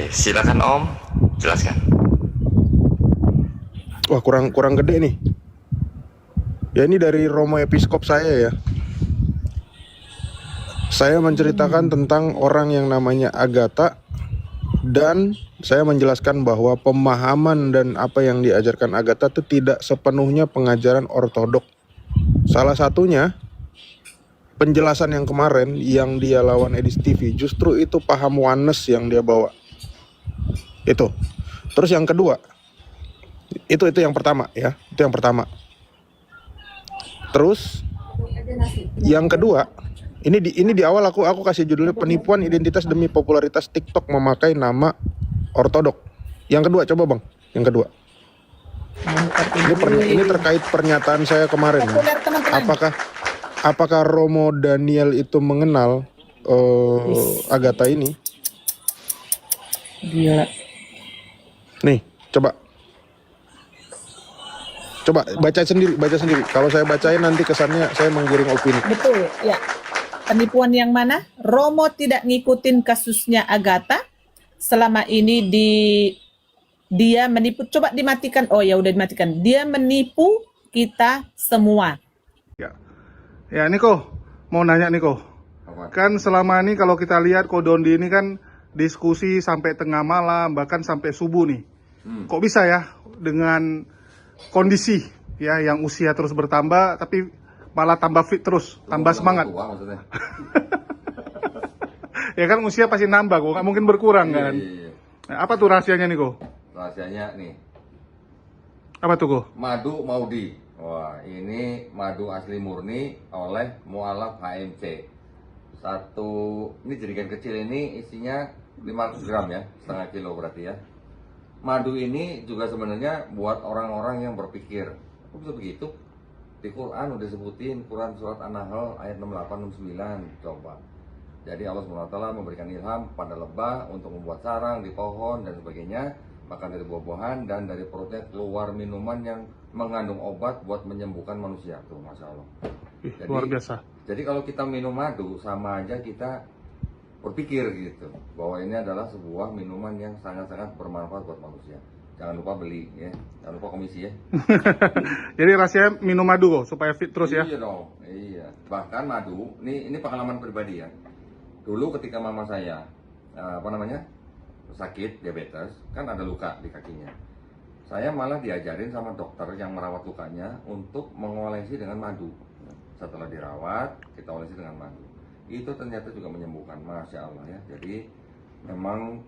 silakan Om, jelaskan. Wah, kurang gede nih. Ya, ini dari Romo Episkop saya ya. Saya menceritakan tentang orang yang namanya Agatha, dan saya menjelaskan bahwa pemahaman dan apa yang diajarkan Agatha itu tidak sepenuhnya pengajaran ortodok. Salah satunya penjelasan yang kemarin yang dia lawan Edis TV, justru itu paham oneness yang dia bawa. Itu. Terus yang kedua, itu yang pertama ya, itu yang pertama. Terus yang kedua, ini di awal aku kasih judulnya penipuan identitas demi popularitas TikTok memakai nama ortodok. Yang kedua, coba Bang, yang kedua. Ini terkait pernyataan saya kemarin. Apakah Romo Daniel itu mengenal Agatha ini? Gila. Nih, coba baca sendiri. Kalau saya bacain nanti kesannya saya menggiring opini. Betul, ya. Penipuan yang mana? Romo tidak ngikutin kasusnya Agatha. Selama ini dia menipu. Coba dimatikan. Oh ya, udah dimatikan. Dia menipu kita semua. Ya, Niko, mau nanya Niko. Kan selama ini kalau kita lihat Kodondi ini kan diskusi sampai tengah malam, bahkan sampai subuh nih. Kok bisa ya dengan kondisi ya yang usia terus bertambah tapi malah tambah fit terus, tambah semangat. Tua, maksudnya. Ya kan usia pasti nambah kok, nggak mungkin berkurang kan. Iya. Nah, apa tuh rahasianya Niko? Rahasianya nih, Apa tuh kok? madu Maudi. Wah, ini madu asli murni oleh mualaf HMC. Ini jerigen kecil ini isinya 500 gram ya, setengah kilo berarti ya. Madu ini juga sebenarnya buat orang-orang yang berpikir, kok bisa begitu? Di Quran udah sebutin, Quran surat An-Nahl ayat 68-69, coba. Jadi Allah SWT memberikan ilham pada lebah untuk membuat sarang di pohon dan sebagainya, makan dari buah-buahan, dan dari perutnya keluar minuman yang mengandung obat buat menyembuhkan manusia. Tuh, Masya Allah. Jadi, Luar biasa. Jadi kalau kita minum madu, sama aja kita berpikir gitu, bahwa ini adalah sebuah minuman yang sangat-sangat bermanfaat buat manusia. Jangan lupa beli ya, jangan lupa komisi ya. Jadi rasanya minum madu kok supaya fit terus ya. Iya dong, iya. Bahkan madu, ini pengalaman pribadi ya. Dulu ketika mama saya sakit diabetes, kan ada luka di kakinya. Saya malah diajarin sama dokter yang merawat lukanya untuk mengolesi dengan madu. Setelah dirawat, kita olesi dengan madu. Itu ternyata juga menyembuhkan, Masya Allah ya. Jadi memang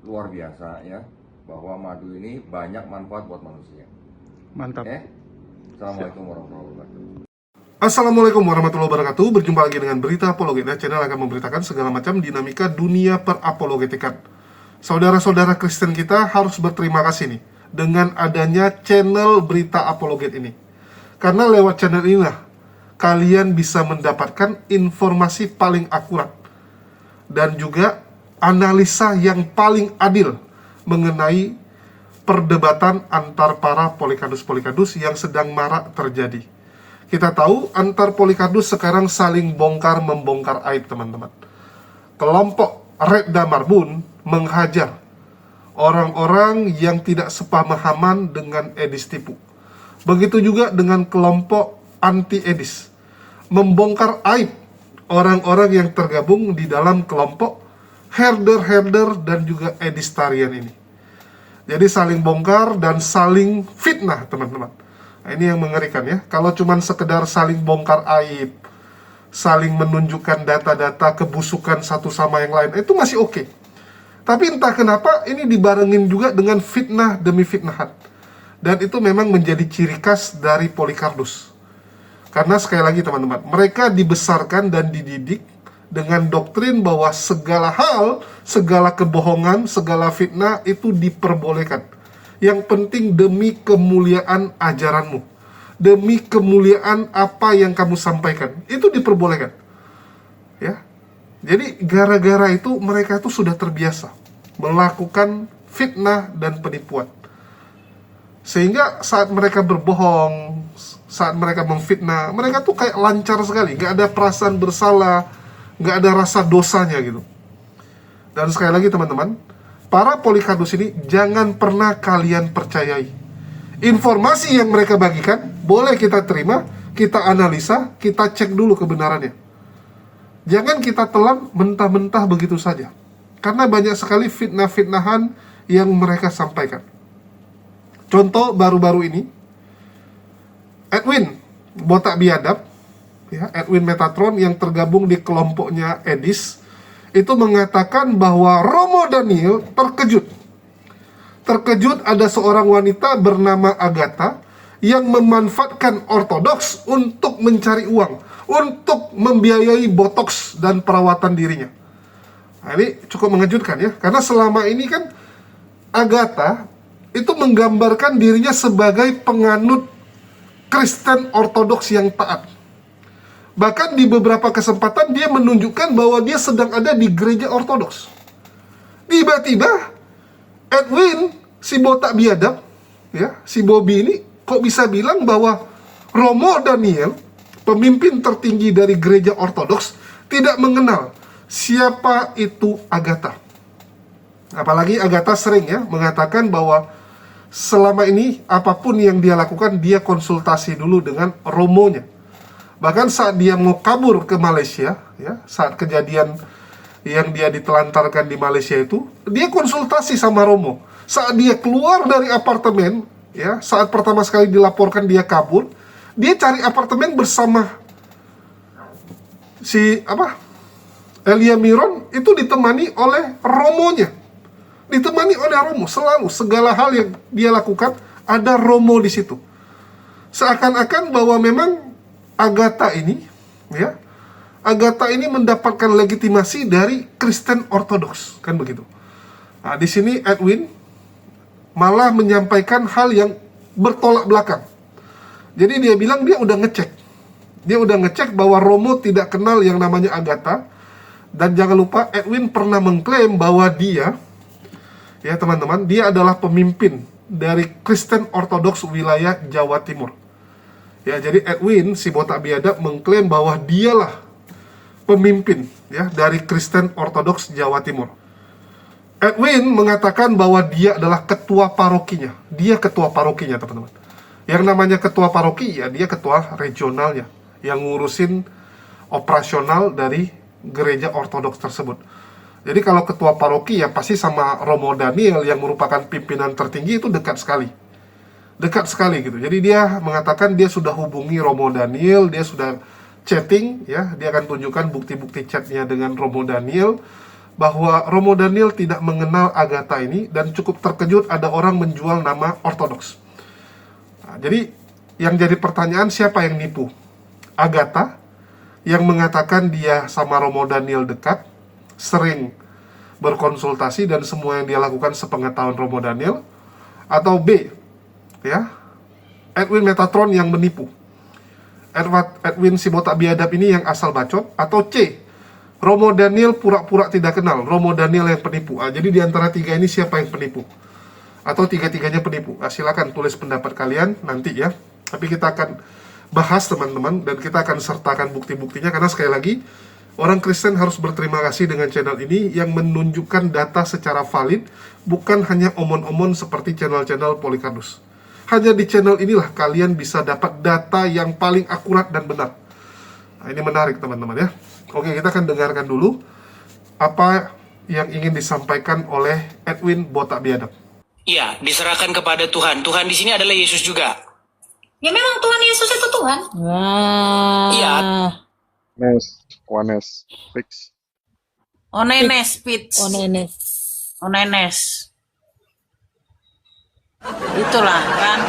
luar biasa ya, bahwa madu ini banyak manfaat buat manusia. Mantap. Assalamualaikum warahmatullahi wabarakatuh. Assalamualaikum warahmatullahi wabarakatuh. Berjumpa lagi dengan Berita Apologetika. Channel akan memberitakan segala macam dinamika dunia perapologetikan. Saudara-saudara Kristen kita harus berterima kasih nih dengan adanya channel Berita Apologet ini. Karena lewat channel inilah kalian bisa mendapatkan informasi paling akurat dan juga analisa yang paling adil mengenai perdebatan antar para polikardus-polikardus yang sedang marak terjadi. Kita tahu antar polikardus sekarang saling bongkar-membongkar aib, teman-teman. Kelompok Red Damar Bun menghajar orang-orang yang tidak sepemahaman dengan Edis Tipu. Begitu juga dengan kelompok anti-Edis, membongkar aib orang-orang yang tergabung di dalam kelompok herder-herder dan juga Edistarian ini. Jadi saling bongkar dan saling fitnah, teman-teman. Nah, ini yang mengerikan ya. Kalau cuma sekedar saling bongkar aib, saling menunjukkan data-data kebusukan satu sama yang lain, itu masih oke. Tapi entah kenapa ini dibarengin juga dengan fitnah demi fitnahan. Dan itu memang menjadi ciri khas dari Polikardus. Karena sekali lagi teman-teman, mereka dibesarkan dan dididik dengan doktrin bahwa segala hal, segala kebohongan, segala fitnah itu diperbolehkan. Yang penting demi kemuliaan ajaranmu, demi kemuliaan apa yang kamu sampaikan, itu diperbolehkan. Ya. Jadi gara-gara itu mereka itu sudah terbiasa melakukan fitnah dan penipuan. Sehingga saat mereka berbohong, saat mereka memfitnah, mereka tuh kayak lancar sekali, gak ada perasaan bersalah, gak ada rasa dosanya gitu. Dan sekali lagi teman-teman, para Polikardus ini jangan pernah kalian percayai. Informasi yang mereka bagikan boleh kita terima, kita analisa, kita cek dulu kebenarannya. Jangan kita telan mentah-mentah begitu saja. Karena banyak sekali fitnah-fitnahan yang mereka sampaikan. Contoh baru-baru ini, Edwin Botak Biadab, ya, Edwin Metatron yang tergabung di kelompoknya Edis, itu mengatakan bahwa Romo Daniel terkejut. Terkejut ada seorang wanita bernama Agatha yang memanfaatkan Ortodoks untuk mencari uang, untuk membiayai botox dan perawatan dirinya. Nah, ini cukup mengejutkan ya, karena selama ini kan Agatha itu menggambarkan dirinya sebagai penganut Kristen Ortodoks yang taat. Bahkan di beberapa kesempatan dia menunjukkan bahwa dia sedang ada di gereja Ortodoks. Tiba-tiba Edwin, si botak biadab, ya, si Bobby ini kok bisa bilang bahwa Romo Daniel, pemimpin tertinggi dari gereja Ortodoks, tidak mengenal siapa itu Agatha. Apalagi Agatha sering ya mengatakan bahwa selama ini apapun yang dia lakukan, dia konsultasi dulu dengan romonya. Bahkan saat dia mau kabur ke Malaysia, ya, saat kejadian yang dia ditelantarkan di Malaysia itu, dia konsultasi sama romo. Saat dia keluar dari apartemen, ya, saat pertama sekali dilaporkan dia kabur, dia cari apartemen bersama si Elia Miron, itu ditemani oleh romonya. Ditemani oleh romo, selalu segala hal yang dia lakukan ada romo di situ. Seakan-akan bahwa memang Agatha ini, ya, Agatha ini mendapatkan legitimasi dari Kristen Ortodoks, kan begitu. Nah, di sini Edwin malah menyampaikan hal yang bertolak belakang. Jadi dia bilang dia udah ngecek. Dia udah ngecek bahwa Romo tidak kenal yang namanya Agatha. Dan jangan lupa Edwin pernah mengklaim bahwa dia, ya teman-teman, dia adalah pemimpin dari Kristen Ortodoks wilayah Jawa Timur. Ya, jadi Edwin, si botak biadab, mengklaim bahwa dialah pemimpin ya dari Kristen Ortodoks Jawa Timur. Edwin mengatakan bahwa dia adalah ketua parokinya. Dia ketua parokinya, teman-teman. Yang namanya ketua paroki, ya dia ketua regionalnya, yang ngurusin operasional dari gereja Ortodoks tersebut. Jadi kalau ketua paroki ya pasti sama Romo Daniel yang merupakan pimpinan tertinggi itu dekat sekali. Dekat sekali gitu. Jadi dia mengatakan dia sudah hubungi Romo Daniel, dia sudah chatting ya, dia akan tunjukkan bukti-bukti chatnya dengan Romo Daniel bahwa Romo Daniel tidak mengenal Agatha ini dan cukup terkejut ada orang menjual nama Ortodoks. Nah, jadi yang jadi pertanyaan siapa yang nipu? Agatha yang mengatakan dia sama Romo Daniel dekat, sering berkonsultasi dan semua yang dia lakukan sepengetahuan Romo Daniel, atau B, ya, Edwin Metatron yang menipu. Edwin si botak biadab ini yang asal bacot, atau C, Romo Daniel pura-pura tidak kenal, Romo Daniel yang penipu. Jadi di antara tiga ini siapa yang penipu? Atau tiga-tiganya penipu? Silakan tulis pendapat kalian nanti ya. Tapi kita akan bahas teman-teman dan kita akan sertakan bukti-buktinya karena sekali lagi orang Kristen harus berterima kasih dengan channel ini yang menunjukkan data secara valid, bukan hanya omon-omon seperti channel-channel Polikardus. Hanya di channel inilah kalian bisa dapat data yang paling akurat dan benar. Nah, ini menarik teman-teman ya. Oke, kita akan dengarkan dulu apa yang ingin disampaikan oleh Edwin botak biadab. Iya, diserahkan kepada Tuhan. Tuhan di sini adalah Yesus juga. Ya memang Tuhan Yesus itu Tuhan. Iya. Ones, fix. Onenes, Pits. Onenes. Onenes. Itulah kan.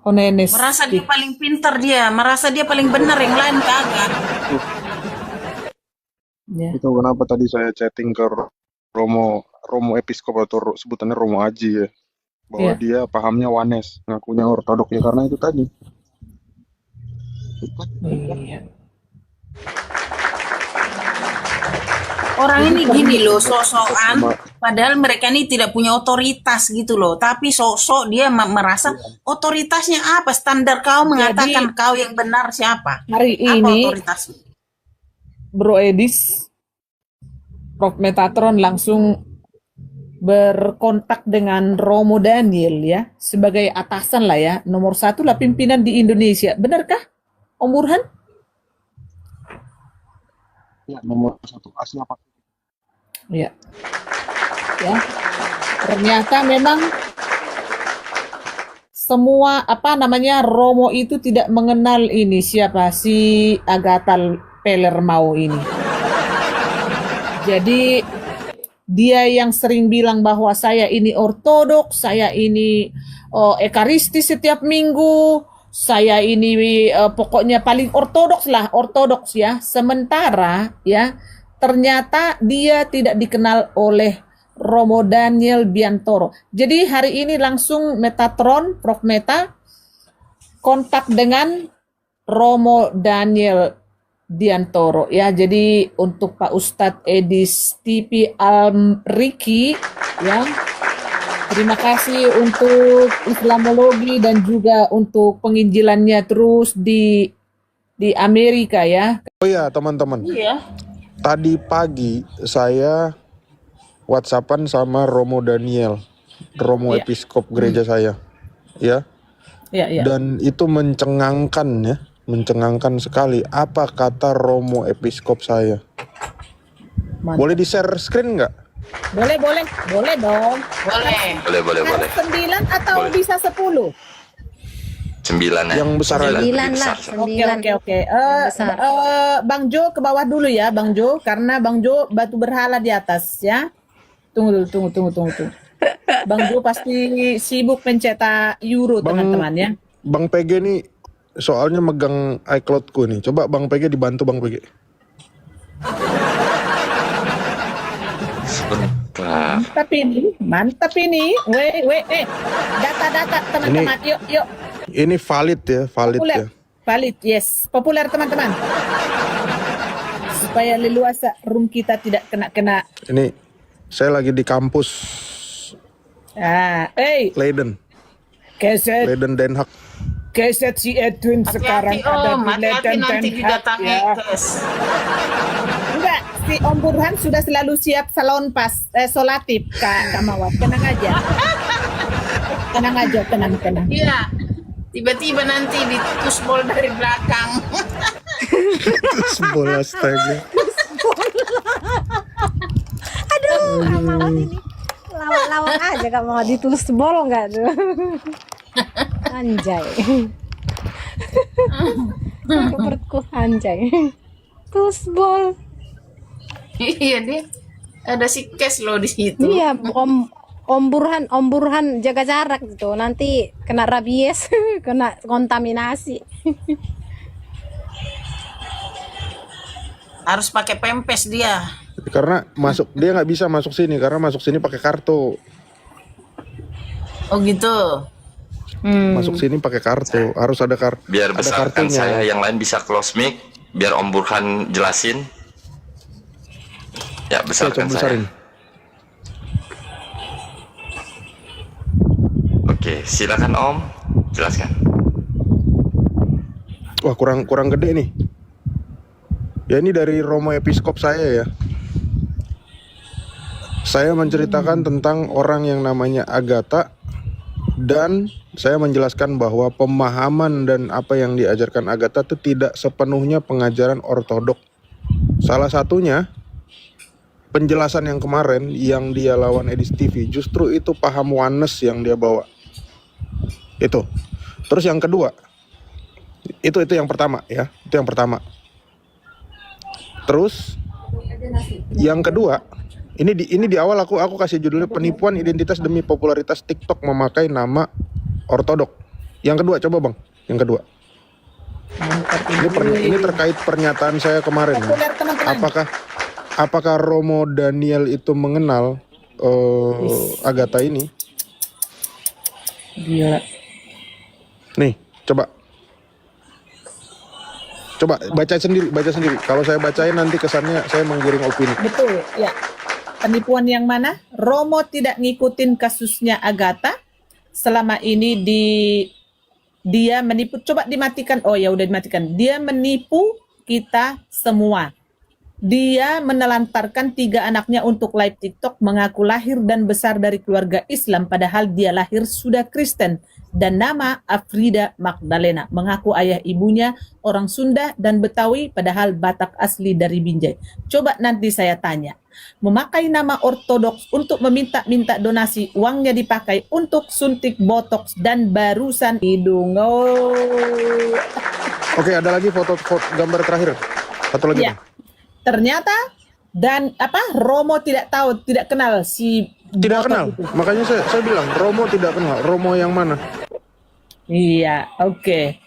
Onenes. Merasa dia paling pintar dia. Merasa dia paling benar, yang lain kagak. Ya. Itu kenapa tadi saya chatting ke Romo Episkop atau sebutannya Romo Aji ya. Bahwa dia pahamnya Wanes, ngakunya Ortodok ya karena itu tadi. Iya. Orang ini gini loh, sok-sokan. Padahal mereka ini tidak punya otoritas gitu loh. Tapi sok-sok dia merasa otoritasnya apa? Standar kau mengatakan kau yang benar siapa? Hari Apa ini otoritasnya? Bro Edis, Prof Metatron langsung berkontak dengan Romo Daniel ya, sebagai atasan lah ya, nomor 1 lah pimpinan di Indonesia. Benarkah, Om Burhan? Ya, nomor 1 asli apa? Ya. Ya. Ternyata memang semua Romo itu tidak mengenal ini siapa si Agatha Pelermau ini. Jadi dia yang sering bilang bahwa saya ini ortodoks, saya ini ekaristi setiap minggu, saya ini pokoknya paling ortodoks ya. Sementara ya ternyata dia tidak dikenal oleh Romo Daniel Biantoro. Jadi hari ini langsung Metatron, Prof Meta, kontak dengan Romo Daniel Biantoro ya. Jadi untuk Pak Ustadz Edis TV Almriki ya, terima kasih untuk Islamologi dan juga untuk penginjilannya terus di Amerika ya. Oh ya teman-teman, Iya. tadi pagi saya WhatsAppan sama Romo Daniel, Romo Iya. Episkop gereja saya, ya. Ya, ya. Dan itu mencengangkan ya, mencengangkan sekali. Apa kata Romo Episkop saya? Mantap. Boleh di-share screen nggak? Boleh dong. Boleh. Harus 9 atau Boleh. bisa 10? 9 ya. Yang besar aja. 9 lah, Besar. 9. Oke. Besar. Bang Jo ke bawah dulu ya, Bang Jo, karena Bang Jo batu berhala di atas ya. Tunggu. Bang Jo pasti sibuk pencetak euro teman-teman ya. Bang PG nih soalnya megang iCloud-ku nih. Coba Bang PG dibantu Bang PG. Sebentar. Mantap ini. Data teman-teman. Yuk. Ini valid ya, valid Populer. ya. Valid, yes. Populer teman-teman. Supaya leluasa room kita tidak kena. Ini saya lagi di kampus Leiden, Keset Den Haag. si Edwin sekarang Hati-hati ada Om, di hati-hati Leiden nanti Den Haag didatangi ya. tes. Enggak, si Om Burhan sudah selalu siap salon solatif Kak Mawar. Tenang aja. Tenang. Iya. Tiba-tiba nanti ditusbol dari belakang. Bola astaga. Aduh, amalan ini. Lawak-lawak aja gak mau ditulis bol nggak tuh. Anjay. Perutku anjay. Tulis bol. Iya dia. Ada si Kes loh di situ. Iya, Om Burhan jaga jarak gitu. Nanti kena rabies, kena kontaminasi. Harus pakai pempes dia. Karena dia nggak bisa masuk sini karena masuk sini pakai kartu. Oh gitu. Masuk sini pakai kartu, harus ada kartu. Biar ada besarkan kartunya. saya, yang lain bisa close mic. Biar Om Burhan jelasin. Ya, Saya besarkan coba besarin. saya. Oke, silakan Om, jelaskan. Wah, kurang gede nih. Ya ini dari Romo Episkop saya ya. Saya menceritakan tentang orang yang namanya Agatha dan saya menjelaskan bahwa pemahaman dan apa yang diajarkan Agatha itu tidak sepenuhnya pengajaran ortodok. Salah satunya penjelasan yang kemarin yang dia lawan Edis TV, justru itu paham oneness yang dia bawa. Itu. Terus yang kedua, itu yang pertama ya, itu yang pertama. Terus yang kedua, ini di awal aku kasih judulnya penipuan identitas demi popularitas TikTok memakai nama ortodok. Yang kedua coba Bang, yang kedua. Ini terkait pernyataan saya kemarin. Populer teman-teman. Apakah Romo Daniel itu mengenal Agatha ini? Gila. Nih, coba baca sendiri. Kalau saya bacain nanti kesannya saya menggiring opini. Betul, ya. Penipuan yang mana? Romo tidak ngikutin kasusnya Agatha. Selama ini dia menipu. Coba dimatikan. Oh ya udah dimatikan. Dia menipu kita semua. Dia menelantarkan 3 anaknya untuk live TikTok, mengaku lahir dan besar dari keluarga Islam padahal dia lahir sudah Kristen, dan nama Afrida Magdalena, mengaku ayah ibunya orang Sunda dan Betawi padahal Batak asli dari Binjai. Coba nanti saya tanya, memakai nama ortodoks untuk meminta-minta donasi, uangnya dipakai untuk suntik botox dan barusan hidung. Oh. Oke, ada lagi foto gambar terakhir. Satu lagi. Ya. Bang. Ternyata dan Romo tidak tahu, tidak kenal si Tidak botok kenal. itu. Makanya saya bilang Romo tidak kenal. Romo yang mana? Iya, oke.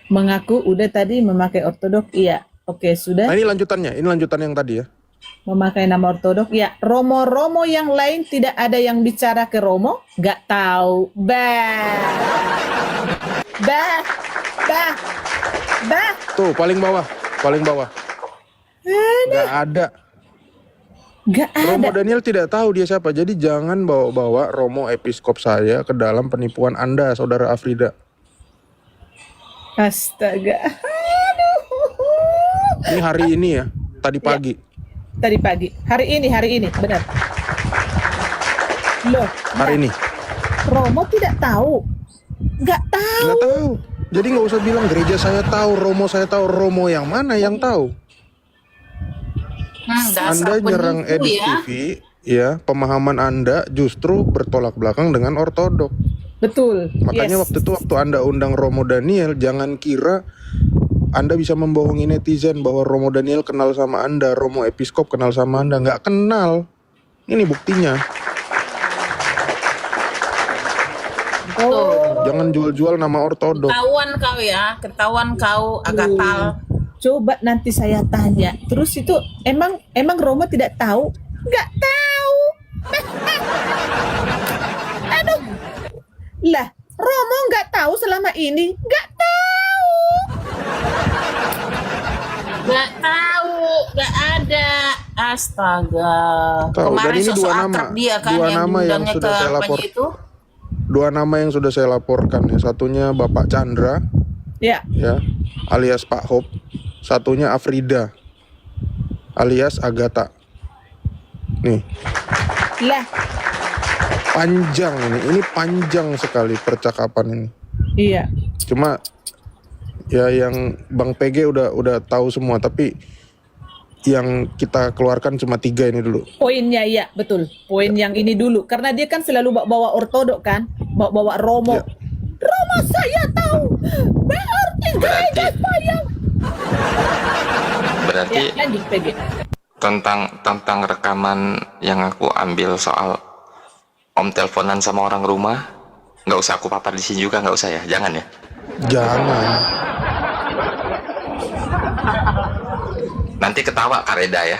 Mengaku udah tadi memakai ortodok, iya. Oke, sudah. Nah, ini lanjutannya. Ini lanjutan yang tadi ya. Memakai nama ortodok, ya. Romo-romo yang lain tidak ada yang bicara ke Romo? Gak tahu. Bah. Tuh, paling bawah. Paling bawah. Nggak ada. Gak Romo ada. Daniel tidak tahu dia siapa. Jadi jangan bawa-bawa Romo Episkop saya ke dalam penipuan Anda, Saudara Afrida. Astaga. Ini hari ini ya. Tadi pagi. Tadi pagi. Hari ini, benar. Loh, Hari ini. Romo tidak tahu. Gak tahu. Nggak tahu. Jadi nggak usah bilang gereja saya tahu, Romo saya tahu. Romo yang mana yang tahu? Dasar Anda nyerang penipu Edis ya. TV, ya pemahaman Anda justru bertolak belakang dengan ortodok. Betul. Makanya Yes. waktu Anda undang Romo Daniel, jangan kira Anda bisa membohongi netizen bahwa Romo Daniel kenal sama Anda, Romo Episkop kenal sama Anda. Nggak kenal. Ini buktinya. Oh, Jangan jual-jual nama ortodok. Ketahuan kau ya, ketahuan kau agatal. coba nanti saya tanya. Terus itu emang Romo tidak tahu? Nggak tahu. Aduh. Lah, Romo nggak tahu selama ini? Nggak tahu. Gak tahu, gak ada. Astaga. Tahu, dan Kemarin ini sosok dua nama. akrab dia kan Dua yang nama yang diundangnya sudah ke saya apanya lapor. itu. Dua nama yang sudah saya laporkan ya. Satunya Bapak Chandra, Ya, ya, alias Pak Hop. Satunya Afrida, alias Agatha. Nih, lah, panjang ini panjang sekali percakapan ini. iya. Cuma ya yang Bang PG udah tahu semua, tapi yang kita keluarkan cuma 3 ini dulu. Poinnya iya, betul. Poin yang ini dulu. Karena dia kan selalu bawa ortodok kan? Bawa Romo. Ya. Romo saya tahu. Berarti gereja saya. Berarti Ya, lanjut PG. tentang rekaman yang aku ambil soal Om teleponan sama orang rumah, nggak usah aku papar di sini juga, nggak usah ya, jangan ya. Jangan. Nanti ketawa Kak Reda ya.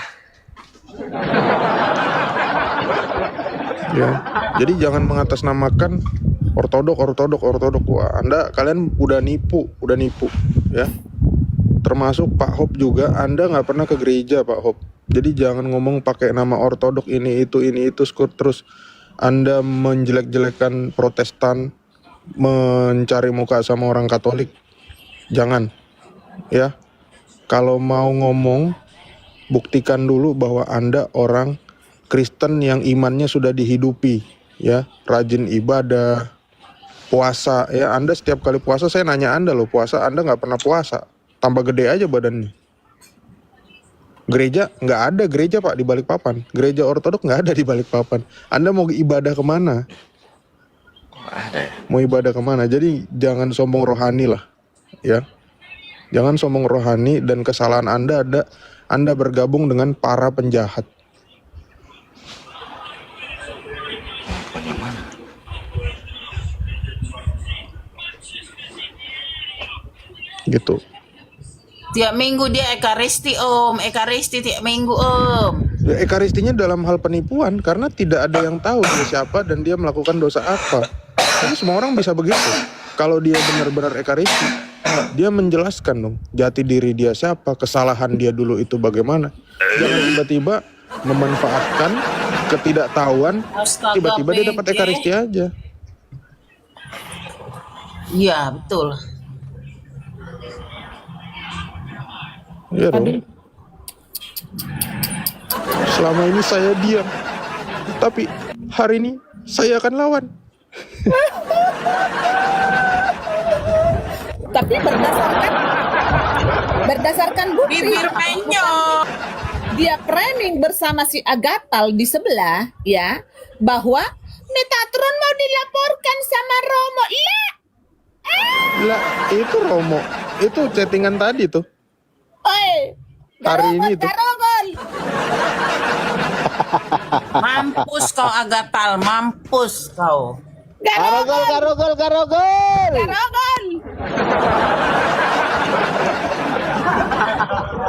Ya. Jadi jangan mengatasnamakan ortodok. Wah, kalian udah nipu ya. Termasuk Pak Hop juga, Anda nggak pernah ke gereja Pak Hop. Jadi jangan ngomong pakai nama ortodok ini itu terus Anda menjelek-jelekan Protestan, mencari muka sama orang Katolik. Jangan. Ya. Kalau mau ngomong, buktikan dulu bahwa Anda orang Kristen yang imannya sudah dihidupi, ya, rajin ibadah, puasa, ya. Anda setiap kali puasa saya nanya Anda loh, puasa Anda nggak pernah puasa, tambah gede aja badannya. Gereja nggak ada gereja Pak di Balikpapan, gereja ortodok nggak ada di Balikpapan. Anda mau ibadah kemana? Ada ya. Mau ibadah kemana? Jadi jangan sombong rohani lah, ya. Jangan sombong rohani, dan kesalahan Anda bergabung dengan para penjahat. Yang mana? Gitu. Tiap minggu dia ekaristi om, ekaristi tiap minggu om. Ya, ekaristinya dalam hal penipuan karena tidak ada yang tahu dia siapa dan dia melakukan dosa apa. Jadi semua orang bisa begitu. Kalau dia benar-benar ekaristi, dia menjelaskan dong jati diri dia siapa, kesalahan dia dulu itu bagaimana. Jangan tiba-tiba memanfaatkan ketidaktahuan, Astaga, tiba-tiba dia dapat PG. ekaristi aja. Iya betul. Iya dong. Aduh. Selama ini saya diam, tapi hari ini saya akan lawan. Tapi berdasarkan bukti, Bibir penyok. dia framing bersama si Agatal di sebelah, ya, bahwa Metatron mau dilaporkan sama Romo. Iya. Lah, itu Romo, itu chattingan tadi tuh. Oi, Hari ini tuh. Garogol. Mampus kau Agatal, mampus kau. Garogol.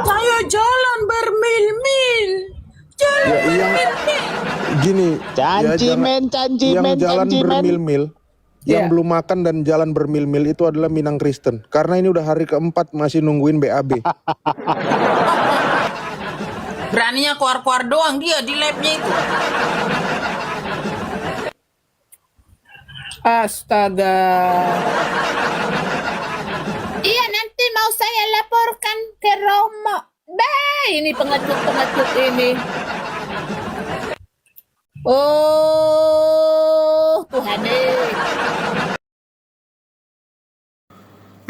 Saya jalan bermil-mil. Jalan Ya, yang bermil-mil. gini, Cancimen, yang jalan bermil-mil, yang Iya. belum makan dan jalan bermil-mil itu adalah Minang Kristen. Karena ini udah hari keempat masih nungguin BAB. Beraninya keluar-keluar doang dia di labnya itu. Astaga. Iya, nanti mau saya laporkan ke Romo. Bah, ini pengecut ini. Oh, Tuhan.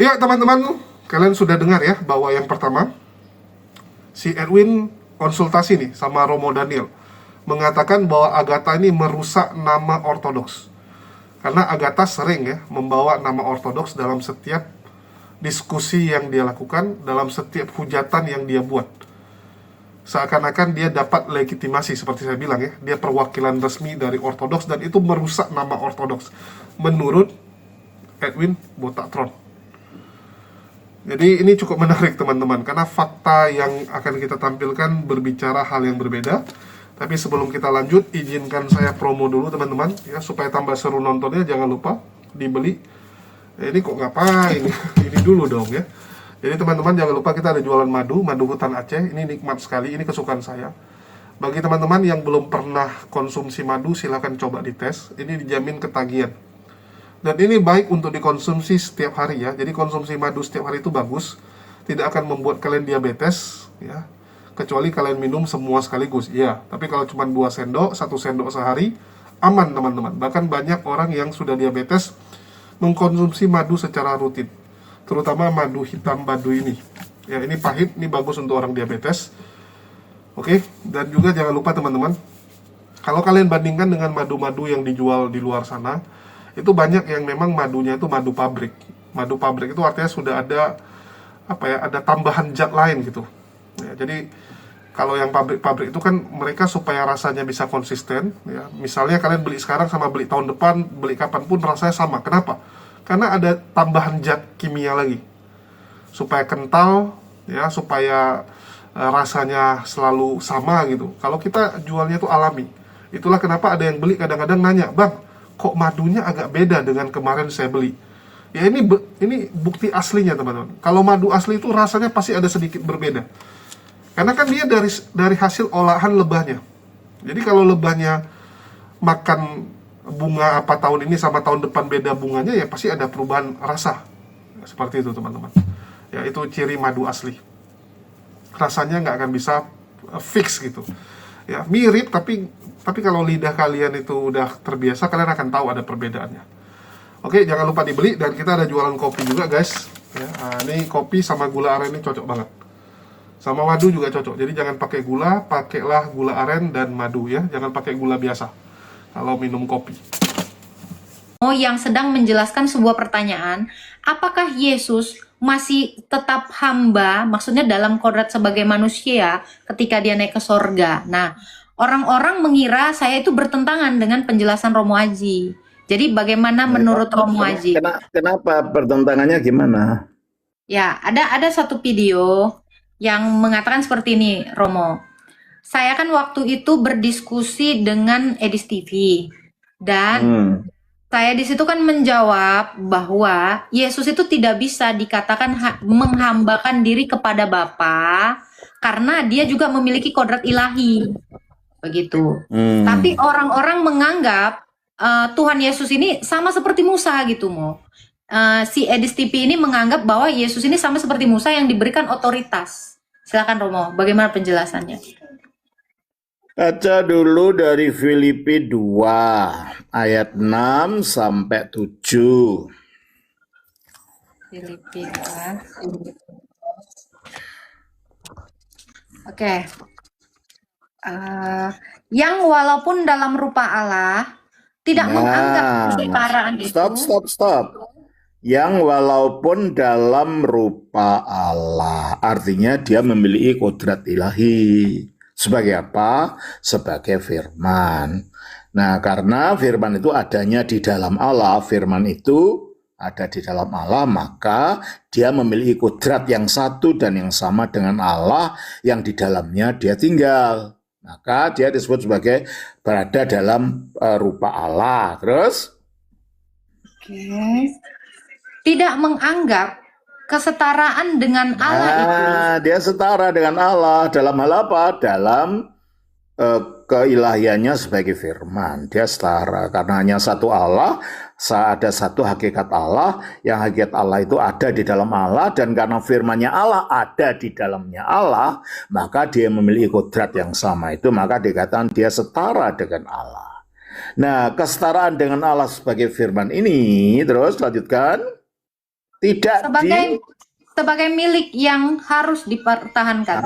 Ya teman-teman, kalian sudah dengar ya bahwa yang pertama si Edwin konsultasi nih sama Romo Daniel, mengatakan bahwa Agatha ini merusak nama ortodoks. Karena Agatha sering ya membawa nama ortodoks dalam setiap diskusi yang dia lakukan, dalam setiap hujatan yang dia buat. Seakan-akan dia dapat legitimasi, seperti saya bilang ya, dia perwakilan resmi dari ortodoks dan itu merusak nama ortodoks menurut Edwin Botatron. Jadi ini cukup menarik teman-teman, karena fakta yang akan kita tampilkan berbicara hal yang berbeda. Tapi sebelum kita lanjut, izinkan saya promo dulu teman-teman ya, supaya tambah seru nontonnya. Jangan lupa dibeli. Ini kok ngapain? Ini dulu dong ya. Jadi teman-teman jangan lupa kita ada jualan madu hutan Aceh. Ini nikmat sekali, ini kesukaan saya. Bagi teman-teman yang belum pernah konsumsi madu, silahkan coba dites. Ini dijamin ketagihan. Dan ini baik untuk dikonsumsi setiap hari ya. Jadi konsumsi madu setiap hari itu bagus. Tidak akan membuat kalian diabetes ya. Kecuali kalian minum semua sekaligus. Iya, tapi kalau cuma 2 sendok, 1 sendok sehari, aman teman-teman. Bahkan banyak orang yang sudah diabetes mengkonsumsi madu secara rutin. Terutama madu hitam madu ini. Ya, ini pahit, ini bagus untuk orang diabetes. Oke, dan juga jangan lupa teman-teman, kalau kalian bandingkan dengan madu-madu yang dijual di luar sana, itu banyak yang memang madunya itu madu pabrik. Madu pabrik itu artinya sudah ada ada tambahan zat lain gitu. Ya, jadi kalau yang pabrik-pabrik itu kan mereka supaya rasanya bisa konsisten ya. Misalnya kalian beli sekarang sama beli tahun depan, beli kapanpun rasanya sama. Kenapa? Karena ada tambahan zat kimia lagi. Supaya kental ya, supaya rasanya selalu sama gitu. Kalau kita jualnya itu alami. Itulah kenapa ada yang beli kadang-kadang nanya, "Bang, kok madunya agak beda dengan kemarin saya beli?" Ya ini bukti aslinya teman-teman. Kalau madu asli itu rasanya pasti ada sedikit berbeda. Karena kan dia dari hasil olahan lebahnya. Jadi kalau lebahnya makan bunga apa tahun ini sama tahun depan beda bunganya, ya pasti ada perubahan rasa. Seperti itu teman-teman. Ya itu ciri madu asli. Rasanya nggak akan bisa fix gitu. Ya mirip tapi kalau lidah kalian itu udah terbiasa, kalian akan tahu ada perbedaannya. Oke, jangan lupa dibeli. Dan kita ada jualan kopi juga guys ya, ini kopi sama gula aren ini cocok banget. Sama madu juga cocok. Jadi jangan pakai gula, pakailah gula aren dan madu ya. Jangan pakai gula biasa kalau minum kopi. Yang sedang menjelaskan sebuah pertanyaan, apakah Yesus masih tetap hamba, maksudnya dalam kodrat sebagai manusia ketika dia naik ke sorga. Nah, orang-orang mengira saya itu bertentangan dengan penjelasan Romo Aji. Jadi bagaimana menurut Romo Aji? Kenapa pertentangannya gimana? Ya, ada satu video yang mengatakan seperti ini, Romo. Saya kan waktu itu berdiskusi dengan Edis TV dan saya di situ kan menjawab bahwa Yesus itu tidak bisa dikatakan menghambakan diri kepada Bapa karena dia juga memiliki kodrat ilahi. Begitu. Tapi orang-orang menganggap Tuhan Yesus ini sama seperti Musa gitu, Mo. Si Edis TV ini menganggap bahwa Yesus ini sama seperti Musa yang diberikan otoritas. Silakan Romo, bagaimana penjelasannya? Baca dulu dari Filipi 2 ayat 6 sampai 7. Filipi 2. Oke. Yang walaupun dalam rupa Allah tidak menganggap kesetaraan itu. Stop. Yang walaupun dalam rupa Allah, artinya dia memiliki kodrat ilahi. Sebagai apa? Sebagai firman. Nah, karena firman itu adanya di dalam Allah, firman itu ada di dalam Allah, maka dia memiliki kodrat yang satu dan yang sama dengan Allah yang di dalamnya dia tinggal. Maka dia disebut sebagai berada dalam rupa Allah. Terus? Oke. Tidak menganggap kesetaraan dengan Allah itu. Dia setara dengan Allah dalam hal apa? Dalam keilahiannya sebagai firman. Dia setara karena hanya satu Allah, ada satu hakikat Allah, yang hakikat Allah itu ada di dalam Allah, dan karena firmannya Allah ada di dalamnya Allah, maka dia memiliki kodrat yang sama itu, maka dikatakan dia setara dengan Allah. Nah, kesetaraan dengan Allah sebagai firman ini, terus lanjutkan, tidak sebagai milik yang harus dipertahankan.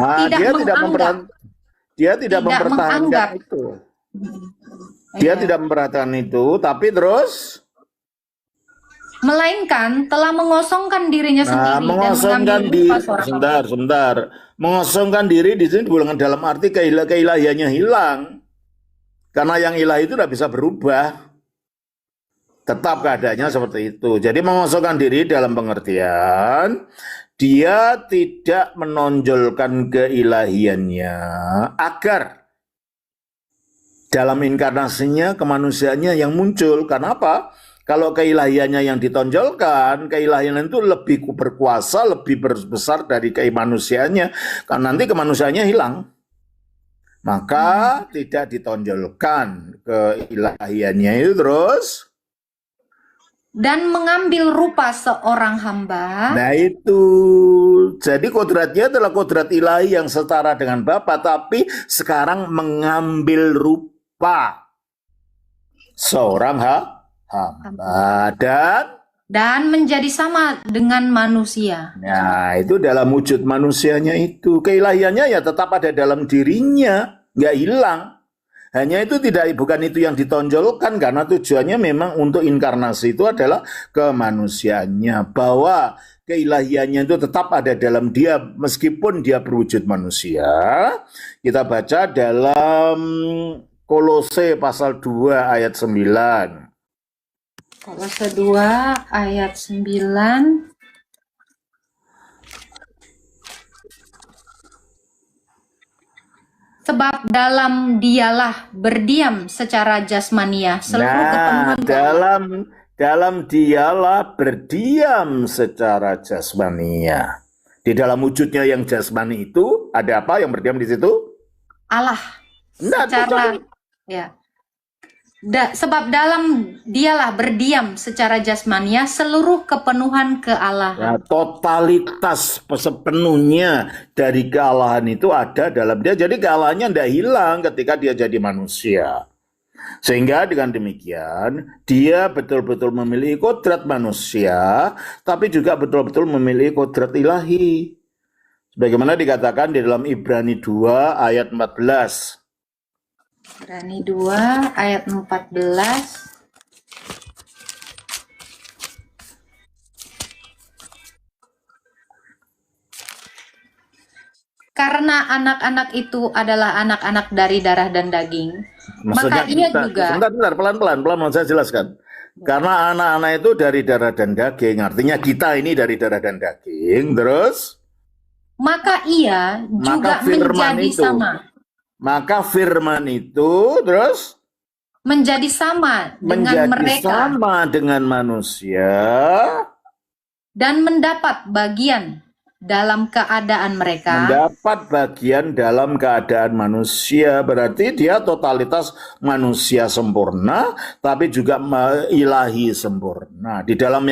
Dia tidak mempertahankan itu. Dia tidak mempertahankan itu, tapi terus melainkan telah mengosongkan dirinya sendiri mengosongkan diri. Sebentar. Mengosongkan diri di sini bukan dalam arti keilahiannya hilang. Karena yang ilahi itu tidak bisa berubah. Tetap keadaannya seperti itu. Jadi mengosongkan diri dalam pengertian dia tidak menonjolkan keilahiannya agar dalam inkarnasinya kemanusiaannya yang muncul. Karena apa? Kalau keilahiannya yang ditonjolkan, keilahian itu lebih berkuasa, lebih besar dari kemanusiaannya. Karena nanti kemanusiaannya hilang. Maka tidak ditonjolkan keilahiannya itu terus. Dan mengambil rupa seorang hamba. Nah itu, jadi kodratnya adalah kodrat ilahi yang setara dengan Bapa, tapi sekarang mengambil rupa seorang hamba dan menjadi sama dengan manusia. Nah itu dalam wujud manusianya itu, keilahiannya ya tetap ada dalam dirinya, nggak hilang. Hanya itu bukan itu yang ditonjolkan, karena tujuannya memang untuk inkarnasi itu adalah kemanusiaannya, bahwa keilahiannya itu tetap ada dalam dia meskipun dia berwujud manusia. Kita baca dalam Kolose pasal 2 ayat 9. Kolose 2 ayat 9. Sebab dalam dialah berdiam secara jasmania seluruh kepenuhan. Dalam dialah berdiam secara jasmania. Di dalam wujudnya yang jasmani itu ada apa yang berdiam di situ? Allah. Sebab dalam dialah berdiam secara jasmania seluruh kepenuhan kealahan. Totalitas sepenuhnya dari kealahan itu ada dalam dia. Jadi kealahannya tidak hilang ketika dia jadi manusia. Sehingga dengan demikian dia betul-betul memiliki kodrat manusia, tapi juga betul-betul memiliki kodrat ilahi. Sebagaimana dikatakan di dalam Ibrani 2 ayat 14. Ibrani 2 ayat 14. Karena anak-anak itu adalah anak-anak dari darah dan daging, maka ia juga. Sebentar, pelan-pelan saya jelaskan. Karena anak-anak itu dari darah dan daging, artinya kita ini dari darah dan daging, terus? Maka ia juga menjadi sama. Maka firman itu terus menjadi sama dengan mereka, sama dengan manusia, dan mendapat bagian dalam keadaan mereka. Mendapat bagian dalam keadaan manusia, berarti dia totalitas manusia sempurna, tapi juga ilahi sempurna. Di dalam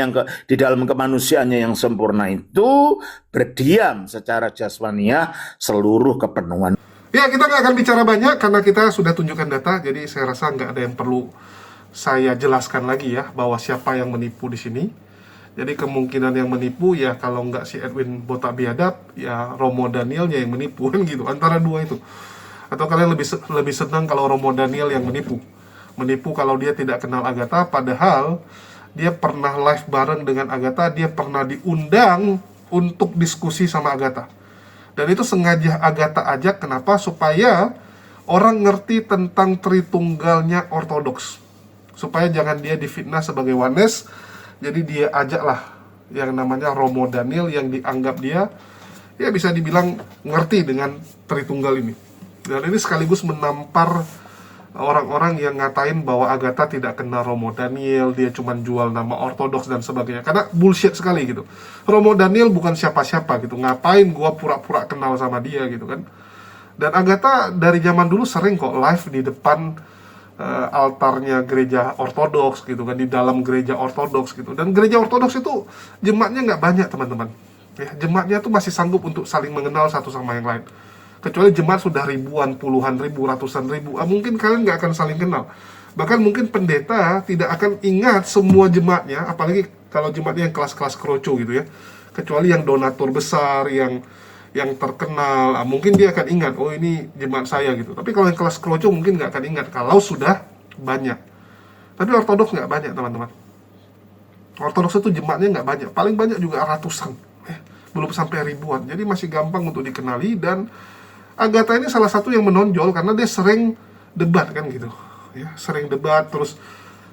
kemanusiaannya yang sempurna itu berdiam secara jasmania seluruh kepenuhan. Ya, kita nggak akan bicara banyak karena kita sudah tunjukkan data, jadi saya rasa nggak ada yang perlu saya jelaskan lagi ya bahwa siapa yang menipu di sini. Jadi kemungkinan yang menipu ya kalau nggak si Edwin Botak Biadab, ya Romo Danielnya yang menipu kan gitu, antara dua itu. Atau kalian lebih senang kalau Romo Daniel yang menipu kalau dia tidak kenal Agatha, padahal dia pernah live bareng dengan Agatha, dia pernah diundang untuk diskusi sama Agatha. Dan itu sengaja Agatha ajak, kenapa? Supaya orang ngerti tentang Tritunggalnya Ortodoks. Supaya jangan dia difitnah sebagai Oneness. Jadi dia ajaklah yang namanya Romo Daniel yang dianggap dia, ya bisa dibilang ngerti dengan Tritunggal ini. Dan ini sekaligus menampar orang-orang yang ngatain bahwa Agatha tidak kenal Romo Daniel, dia cuma jual nama Ortodoks dan sebagainya. Karena bullshit sekali gitu. Romo Daniel bukan siapa-siapa gitu. Ngapain gua pura-pura kenal sama dia gitu kan. Dan Agatha dari zaman dulu sering kok live di depan altarnya gereja Ortodoks gitu kan, di dalam gereja Ortodoks gitu. Dan gereja Ortodoks itu jemaatnya nggak banyak teman-teman. Ya, jemaatnya tuh masih sanggup untuk saling mengenal satu sama yang lain. Kecuali jemaat sudah ribuan, puluhan ribu, ratusan ribu, mungkin kalian nggak akan saling kenal. Bahkan mungkin pendeta tidak akan ingat semua jemaatnya, apalagi kalau jemaatnya yang kelas-kelas kroco gitu ya. Kecuali yang donatur besar, yang terkenal, mungkin dia akan ingat, oh ini jemaat saya gitu. Tapi kalau yang kelas kroco mungkin nggak akan ingat, kalau sudah banyak. Tapi Ortodoks nggak banyak teman-teman. Ortodoks itu jemaatnya nggak banyak, paling banyak juga ratusan, belum sampai ribuan. Jadi masih gampang untuk dikenali. Dan Agatha ini salah satu yang menonjol karena dia sering debat kan gitu ya, sering debat, terus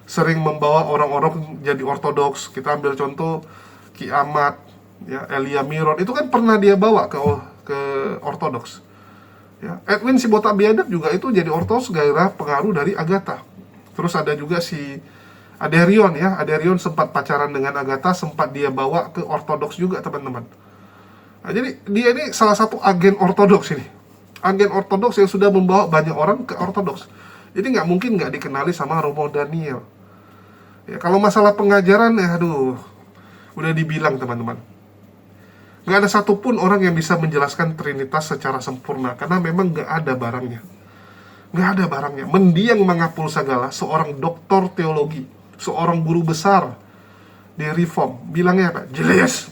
sering membawa orang-orang jadi Ortodoks. Kita ambil contoh Ki Ahmad ya, Elia Miron, itu kan pernah dia bawa ke Ortodoks ya. Edwin si Botak Biadab juga itu jadi Ortodoks gara-gara pengaruh dari Agatha. Terus ada juga si Aderion ya, Aderion sempat pacaran dengan Agatha, sempat dia bawa ke Ortodoks juga teman-teman. Nah, jadi dia ini salah satu agen Ortodoks ini, agen Ortodoks yang sudah membawa banyak orang ke Ortodoks. Jadi nggak mungkin nggak dikenali sama Romo Daniel. Ya, kalau masalah pengajaran, ya aduh, udah dibilang teman-teman. Nggak ada satupun orang yang bisa menjelaskan Trinitas secara sempurna, karena memang nggak ada barangnya. Nggak ada barangnya. Mendiang Mangapul Sagala, seorang doktor teologi, seorang guru besar di Reform, bilangnya apa? Jelas,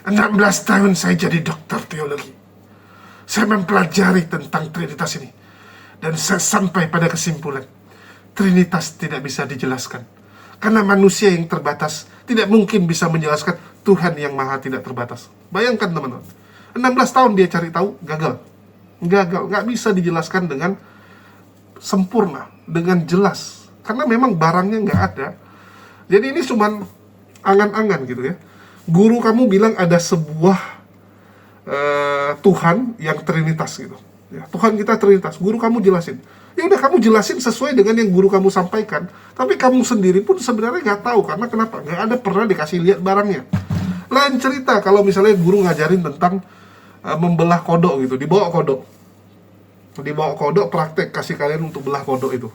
16 tahun saya jadi doktor teologi. Saya mempelajari tentang Trinitas ini, dan saya sampai pada kesimpulan, Trinitas tidak bisa dijelaskan. Karena manusia yang terbatas tidak mungkin bisa menjelaskan Tuhan yang maha tidak terbatas. Bayangkan teman-teman, 16 tahun dia cari tahu, gagal. Nggak bisa dijelaskan dengan sempurna, dengan jelas. Karena memang barangnya nggak ada. Jadi ini cuman angan-angan gitu ya. Guru kamu bilang ada sebuah Tuhan yang Trinitas gitu ya, Tuhan kita Trinitas, guru kamu jelasin, ya udah kamu jelasin sesuai dengan yang guru kamu sampaikan. Tapi kamu sendiri pun sebenarnya nggak tahu, karena kenapa? Nggak ada pernah dikasih lihat barangnya. Lain cerita kalau misalnya guru ngajarin tentang membelah kodok gitu, dibawa kodok praktek, kasih kalian untuk belah kodok itu.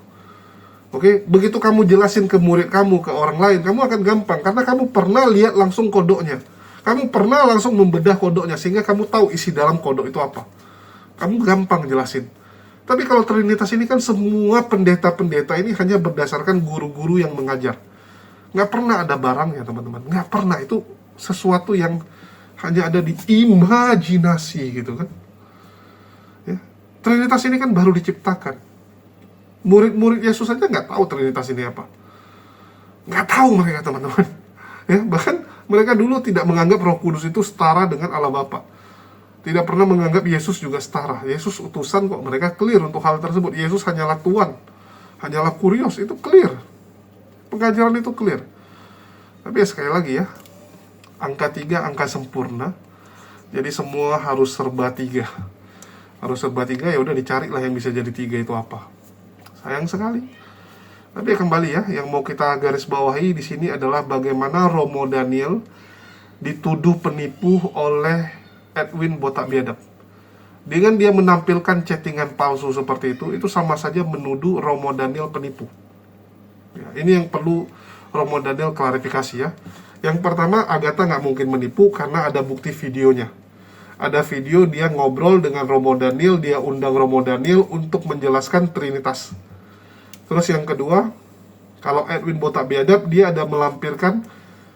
Oke, begitu kamu jelasin ke murid kamu, ke orang lain, kamu akan gampang karena kamu pernah lihat langsung kodoknya. Kamu pernah langsung membedah kodoknya, sehingga kamu tahu isi dalam kodok itu apa. Kamu gampang jelasin. Tapi kalau Trinitas ini kan semua pendeta-pendeta ini hanya berdasarkan guru-guru yang mengajar. Nggak pernah ada barangnya teman-teman. Nggak pernah, itu sesuatu yang hanya ada di imajinasi gitu kan. Ya. Trinitas ini kan baru diciptakan. Murid-murid Yesus saja nggak tahu Trinitas ini apa. Nggak tahu mereka teman-teman. Ya, bahkan mereka dulu tidak menganggap Roh Kudus itu setara dengan Allah Bapa. Tidak pernah menganggap Yesus juga setara. Yesus utusan kok, mereka clear untuk hal tersebut. Yesus hanyalah Tuhan, hanyalah kurios, itu clear. Pengajaran itu clear. Tapi ya sekali lagi ya, angka 3 angka sempurna. Jadi semua harus serba 3. Harus serba 3, ya udah dicarilah yang bisa jadi 3 itu apa. Sayang sekali. Tapi ya kembali ya, yang mau kita garis bawahi di sini adalah bagaimana Romo Daniel dituduh penipu oleh Edwin Botak Biadab. Dengan dia menampilkan chattingan palsu seperti itu sama saja menuduh Romo Daniel penipu. Ya, ini yang perlu Romo Daniel klarifikasi ya. Yang pertama, Agatha nggak mungkin menipu karena ada bukti videonya. ada video dia ngobrol dengan Romo Daniel, dia undang Romo Daniel untuk menjelaskan Trinitas. Terus yang kedua, kalau Edwin Botak Biadab, dia ada melampirkan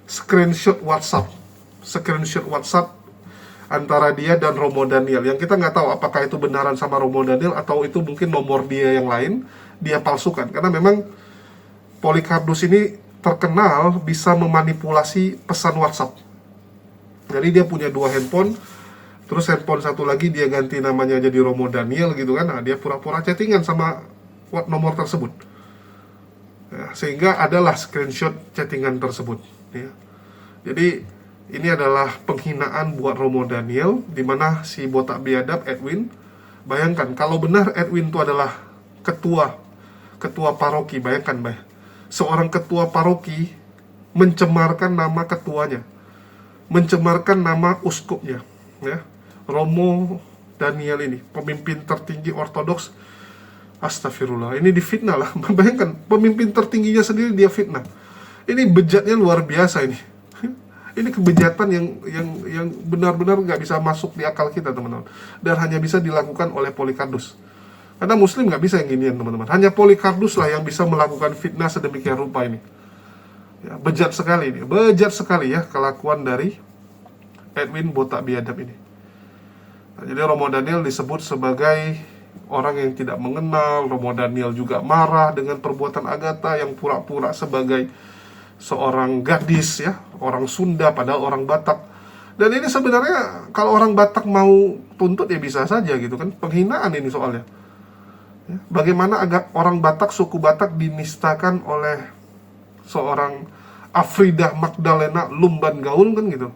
screenshot WhatsApp antara dia dan Romo Daniel, yang kita nggak tahu apakah itu benaran sama Romo Daniel atau itu mungkin nomor dia yang lain dia palsukan, karena memang Polycarpus ini terkenal bisa memanipulasi pesan WhatsApp. Jadi dia punya 2 handphone, terus handphone satu lagi dia ganti namanya jadi Romo Daniel gitu kan. Nah, dia pura-pura chattingan sama nomor tersebut, ya, sehingga adalah screenshot chattingan tersebut, ya. Jadi ini adalah penghinaan buat Romo Daniel, di mana si Botak Biadab Edwin, bayangkan kalau benar Edwin itu adalah ketua paroki, bayangkan seorang ketua paroki mencemarkan nama ketuanya, mencemarkan nama uskupnya, ya. Romo Daniel ini pemimpin tertinggi Ortodoks, astagfirullah, ini difitnah lah. Bayangkan pemimpin tertingginya sendiri dia fitnah. Ini bejatnya luar biasa ini. Ini kebejatan yang benar-benar nggak bisa masuk di akal kita, teman-teman, dan hanya bisa dilakukan oleh Polycarpus. Karena Muslim nggak bisa yang ginian, teman-teman. Hanya Polycarpus lah yang bisa melakukan fitnah sedemikian rupa ini. Ya, bejat sekali ini, bejat sekali ya kelakuan dari Edwin Botak Biadab ini. Nah, jadi Romo Daniel disebut sebagai orang yang tidak mengenal. Romo Daniel juga marah dengan perbuatan Agatha yang pura-pura sebagai seorang gadis, ya, orang Sunda padahal orang Batak. Dan ini sebenarnya kalau orang Batak mau tuntut ya bisa saja gitu kan, penghinaan ini soalnya, ya, bagaimana orang Batak, suku Batak dinistakan oleh seorang Afridah Magdalena Lumban Gaul kan gitu,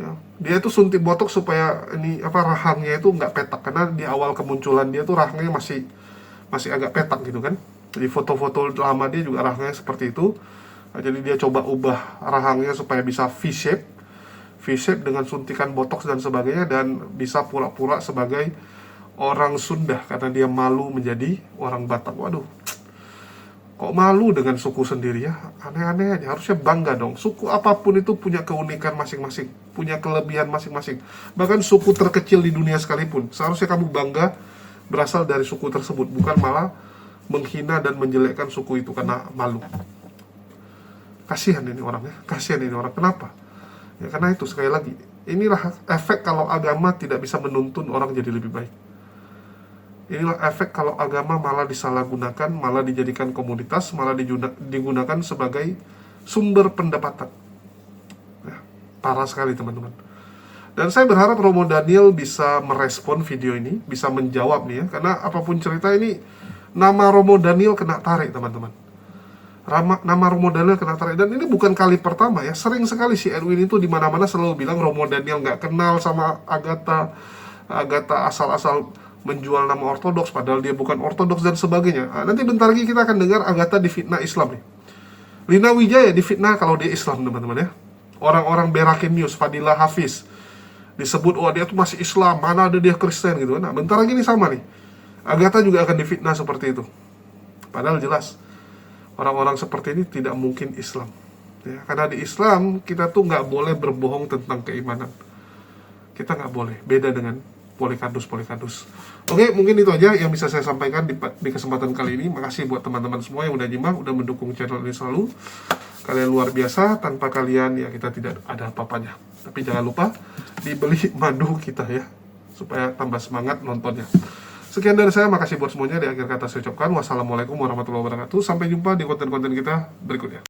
ya. Dia itu suntik botok supaya ini rahangnya itu nggak petak, karena di awal kemunculan dia tuh rahangnya masih agak petak gitu kan. Di foto-foto lama dia juga rahangnya seperti itu. Nah, jadi dia coba ubah rahangnya supaya bisa V-shape dengan suntikan botox dan sebagainya, dan bisa pura-pura sebagai orang Sunda karena dia malu menjadi orang Batak. Waduh, kok malu dengan suku sendiri ya? Aneh-aneh aja, harusnya bangga dong. Suku apapun itu punya keunikan masing-masing, punya kelebihan masing-masing. Bahkan suku terkecil di dunia sekalipun, seharusnya kamu bangga berasal dari suku tersebut, bukan malah menghina dan menjelekkan suku itu karena malu. Kasihan ini orang, ya, kasihan ini orang. Kenapa? Ya karena itu, sekali lagi, inilah efek kalau agama tidak bisa menuntun orang jadi lebih baik. Inilah efek kalau agama malah disalahgunakan, malah dijadikan komoditas, malah digunakan sebagai sumber pendapatan. Ya, parah sekali, teman-teman. Dan saya berharap Romo Daniel bisa merespon video ini, bisa menjawab nih ya, karena apapun cerita ini, nama Romo Daniel kena tarik, teman-teman. Nama Romo Daniel kena tarik, dan ini bukan kali pertama ya. Sering sekali si Edwin itu di mana-mana selalu bilang Romo Daniel nggak kenal sama Agatha asal-asal menjual nama Ortodoks padahal dia bukan Ortodoks dan sebagainya. Nah, nanti bentar lagi kita akan dengar Agatha difitnah Islam nih. Lina Wijaya difitnah kalau dia Islam, teman-teman ya. Orang-orang berakin news, Fadilah Hafiz disebut, oh dia tuh masih Islam, mana ada dia Kristen gitu. Nah, bentar lagi nih sama nih, Agatha juga akan difitnah seperti itu. Padahal jelas orang-orang seperti ini tidak mungkin Islam, ya, karena di Islam kita tuh nggak boleh berbohong tentang keimanan. Kita nggak boleh, beda dengan Polycarpus. Oke, mungkin itu aja yang bisa saya sampaikan di kesempatan kali ini. Makasih buat teman-teman semua yang udah nyimak, udah mendukung channel ini selalu. Kalian luar biasa, tanpa kalian ya kita tidak ada apa-apanya. Tapi jangan lupa dibeli madu kita ya, supaya tambah semangat nontonnya. Sekian dari saya, makasih buat semuanya. Di akhir kata saya ucapkan wassalamualaikum warahmatullahi wabarakatuh. Sampai jumpa di konten-konten kita berikutnya.